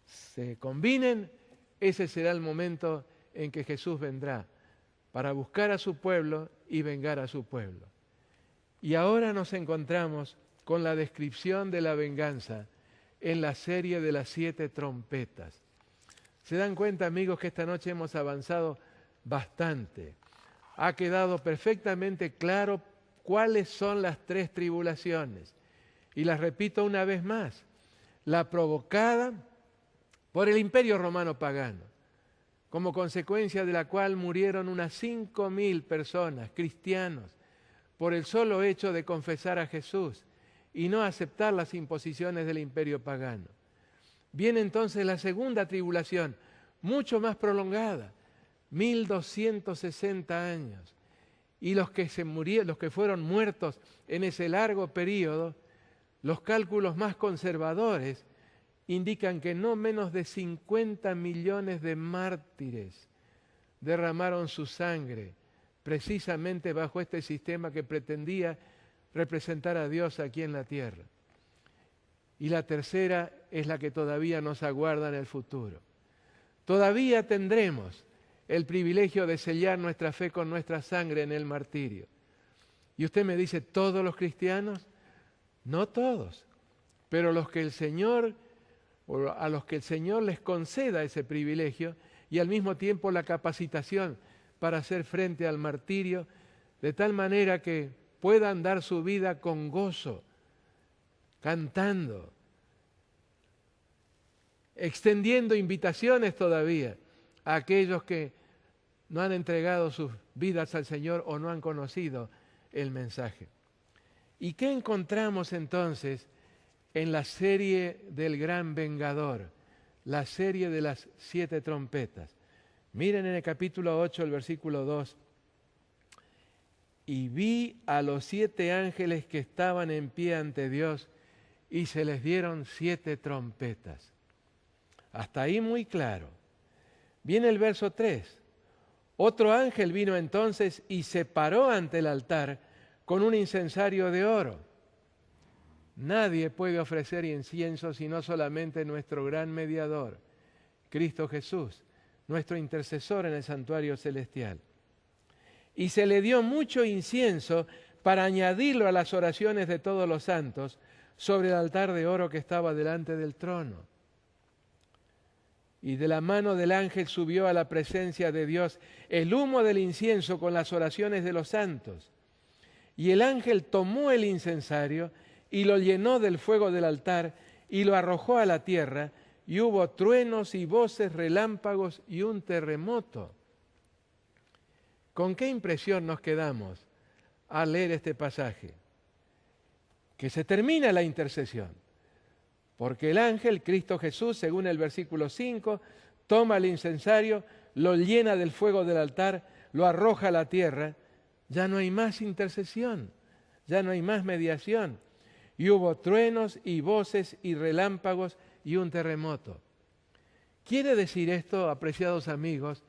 [SPEAKER 1] se combinen, ese será el momento en que Jesús vendrá para buscar a su pueblo y vengar a su pueblo. Y ahora nos encontramos con la descripción de la venganza en la serie de las 7 trompetas. ¿Se dan cuenta, amigos, que esta noche hemos avanzado bastante? Ha quedado perfectamente claro cuáles son las 3 tribulaciones. Y las repito una vez más. La provocada por el Imperio Romano pagano, como consecuencia de la cual murieron unas 5.000 personas, cristianos, por el solo hecho de confesar a Jesús y no aceptar las imposiciones del imperio pagano. Viene entonces la segunda tribulación, mucho más prolongada, 1260 años. Y los que fueron muertos en ese largo periodo, los cálculos más conservadores indican que no menos de 50 millones de mártires derramaron su sangre, precisamente bajo este sistema que pretendía representar a Dios aquí en la tierra. Y la tercera es la que todavía nos aguarda en el futuro. Todavía tendremos el privilegio de sellar nuestra fe con nuestra sangre en el martirio. Y usted me dice, ¿todos los cristianos? No todos, pero a los que el Señor les conceda ese privilegio y al mismo tiempo la capacitación para hacer frente al martirio, de tal manera que puedan dar su vida con gozo, cantando, extendiendo invitaciones todavía a aquellos que no han entregado sus vidas al Señor o no han conocido el mensaje. ¿Y qué encontramos entonces en la serie del gran vengador, la serie de las 7 trompetas? Miren en el capítulo 8, el versículo 2. y vi a los 7 ángeles que estaban en pie ante Dios, y se les dieron 7 trompetas. Hasta ahí muy claro. Viene el verso 3. Otro ángel vino entonces y se paró ante el altar con un incensario de oro. Nadie puede ofrecer incienso sino solamente nuestro gran mediador, Cristo Jesús, nuestro intercesor en el santuario celestial. Y se le dio mucho incienso para añadirlo a las oraciones de todos los santos sobre el altar de oro que estaba delante del trono. Y de la mano del ángel subió a la presencia de Dios el humo del incienso con las oraciones de los santos. Y el ángel tomó el incensario y lo llenó del fuego del altar y lo arrojó a la tierra, y hubo truenos y voces, relámpagos y un terremoto. ¿Con qué impresión nos quedamos al leer este pasaje? Que se termina la intercesión, porque el ángel, Cristo Jesús, según el versículo 5, toma el incensario, lo llena del fuego del altar, lo arroja a la tierra. Ya no hay más intercesión, ya no hay más mediación. Y hubo truenos y voces y relámpagos y un terremoto. ¿Quiere decir esto, apreciados amigos,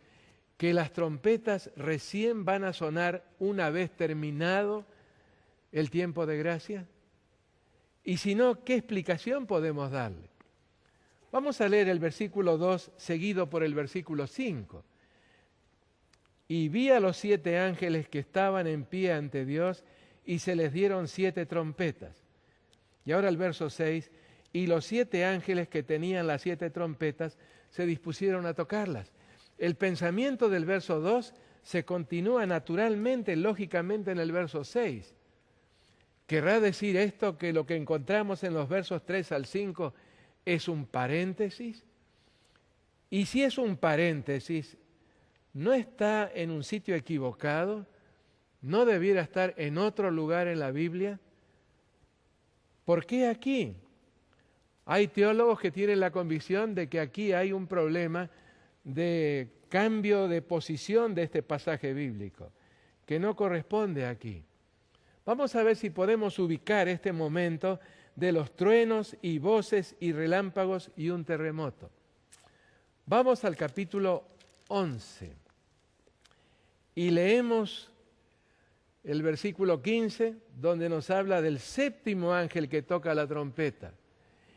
[SPEAKER 1] que las trompetas recién van a sonar una vez terminado el tiempo de gracia? Y si no, ¿qué explicación podemos darle? Vamos a leer el versículo 2 seguido por el versículo 5. Y vi a los 7 ángeles que estaban en pie ante Dios, y se les dieron 7 trompetas. Y ahora el verso 6, y los 7 ángeles que tenían las 7 trompetas se dispusieron a tocarlas. El pensamiento del verso 2 se continúa naturalmente, lógicamente en el verso 6. ¿Querrá decir esto que lo que encontramos en los versos 3 al 5 es un paréntesis? Y si es un paréntesis, ¿no está en un sitio equivocado? ¿No debiera estar en otro lugar en la Biblia? ¿Por qué aquí? Hay teólogos que tienen la convicción de que aquí hay un problema de cambio de posición de este pasaje bíblico, que no corresponde aquí. Vamos a ver si podemos ubicar este momento de los truenos y voces y relámpagos y un terremoto. Vamos al capítulo 11 y leemos el versículo 15, donde nos habla del 7º ángel que toca la trompeta.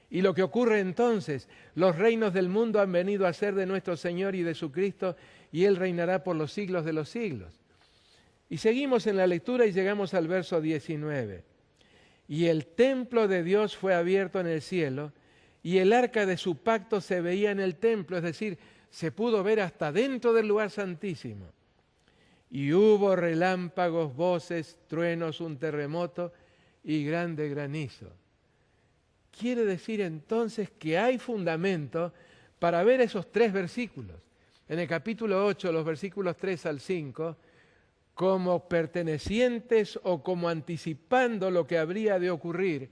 [SPEAKER 1] Y lo que ocurre entonces, los reinos del mundo han venido a ser de nuestro Señor y de su Cristo, y Él reinará por los siglos de los siglos. Y seguimos en la lectura y llegamos al verso 19. Y el templo de Dios fue abierto en el cielo, y el arca de su pacto se veía en el templo, es decir, se pudo ver hasta dentro del lugar santísimo. Y hubo relámpagos, voces, truenos, un terremoto y grande granizo. Quiere decir entonces que hay fundamento para ver esos 3 versículos. En el capítulo 8, los versículos 3 al 5, como pertenecientes o como anticipando lo que habría de ocurrir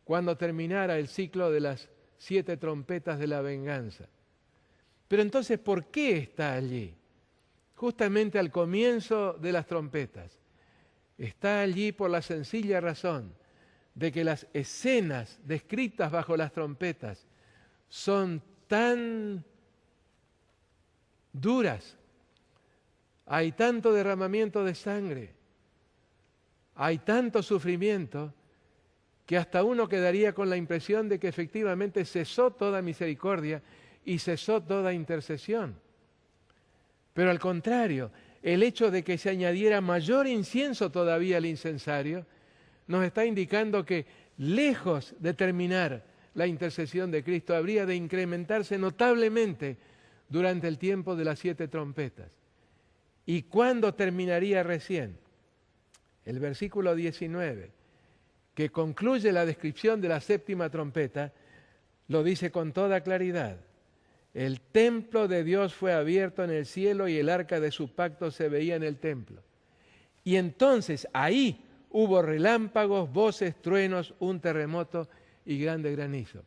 [SPEAKER 1] cuando terminara el ciclo de las 7 trompetas de la venganza. Pero entonces, ¿por qué está allí? Justamente al comienzo de las trompetas. Está allí por la sencilla razón de que las escenas descritas bajo las trompetas son tan duras. Hay tanto derramamiento de sangre, hay tanto sufrimiento, que hasta uno quedaría con la impresión de que efectivamente cesó toda misericordia y cesó toda intercesión. Pero al contrario, el hecho de que se añadiera mayor incienso todavía al incensario nos está indicando que, lejos de terminar la intercesión de Cristo, habría de incrementarse notablemente durante el tiempo de las 7 trompetas. ¿Y cuándo terminaría recién? El versículo 19, que concluye la descripción de la 7ª trompeta, lo dice con toda claridad. El templo de Dios fue abierto en el cielo y el arca de su pacto se veía en el templo. Y entonces ahí hubo relámpagos, voces, truenos, un terremoto y grande granizo.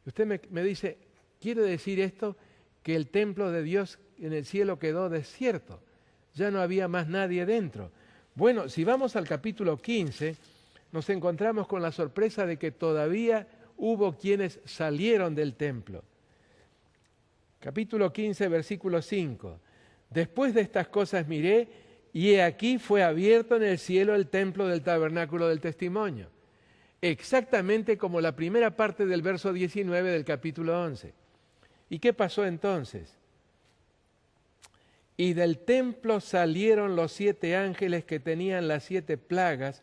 [SPEAKER 1] Usted me dice, ¿quiere decir esto que el templo de Dios en el cielo quedó desierto? Ya no había más nadie dentro. Bueno, si vamos al capítulo 15, nos encontramos con la sorpresa de que todavía hubo quienes salieron del templo. Capítulo 15, versículo 5. Después de estas cosas miré, y he aquí fue abierto en el cielo el templo del tabernáculo del testimonio, exactamente como la primera parte del verso 19 del capítulo 11. ¿Y qué pasó entonces? Y del templo salieron los 7 ángeles que tenían las 7 plagas,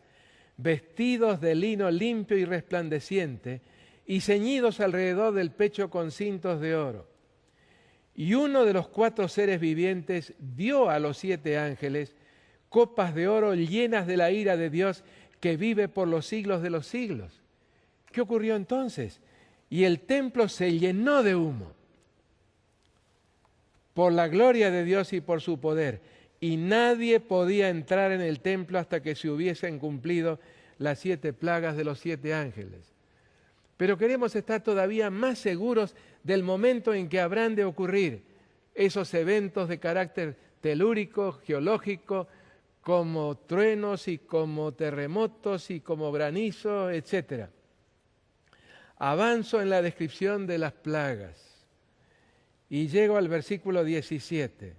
[SPEAKER 1] vestidos de lino limpio y resplandeciente, y ceñidos alrededor del pecho con cintos de oro. Y uno de los 4 seres vivientes dio a los 7 ángeles copas de oro llenas de la ira de Dios que vive por los siglos de los siglos. ¿Qué ocurrió entonces? Y el templo se llenó de humo por la gloria de Dios y por su poder, y nadie podía entrar en el templo hasta que se hubiesen cumplido las 7 plagas de los 7 ángeles. Pero queremos estar todavía más seguros del momento en que habrán de ocurrir esos eventos de carácter telúrico, geológico, como truenos y como terremotos y como granizo, etc. Avanzo en la descripción de las plagas. Y llego al versículo 17.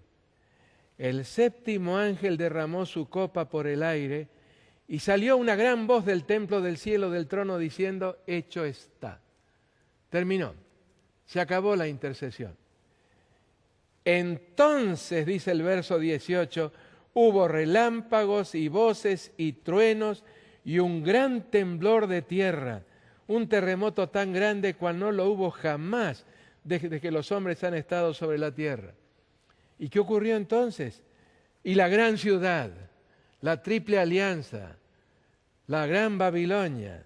[SPEAKER 1] El 7º ángel derramó su copa por el aire y salió una gran voz del templo del cielo del trono diciendo, hecho está. Terminó. Se acabó la intercesión. Entonces, dice el verso 18, hubo relámpagos y voces y truenos y un gran temblor de tierra, un terremoto tan grande cual no lo hubo jamás desde que los hombres han estado sobre la tierra. ¿Y qué ocurrió entonces? Y la gran ciudad, la triple alianza, la gran Babilonia,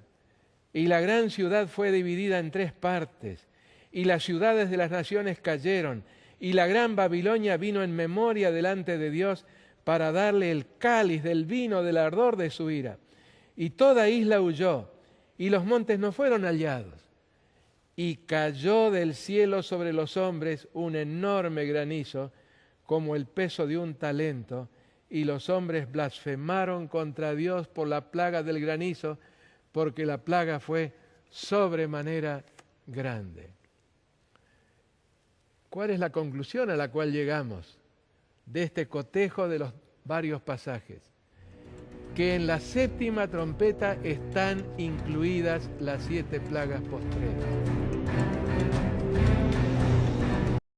[SPEAKER 1] y la gran ciudad fue dividida en 3 partes, y las ciudades de las naciones cayeron, y la gran Babilonia vino en memoria delante de Dios para darle el cáliz del vino del ardor de su ira. Y toda isla huyó, y los montes no fueron hallados. Y cayó del cielo sobre los hombres un enorme granizo, como el peso de un talento, y los hombres blasfemaron contra Dios por la plaga del granizo, porque la plaga fue sobremanera grande. ¿Cuál es la conclusión a la cual llegamos de este cotejo de los varios pasajes? Que en la 7ª trompeta están incluidas las 7 plagas postreras.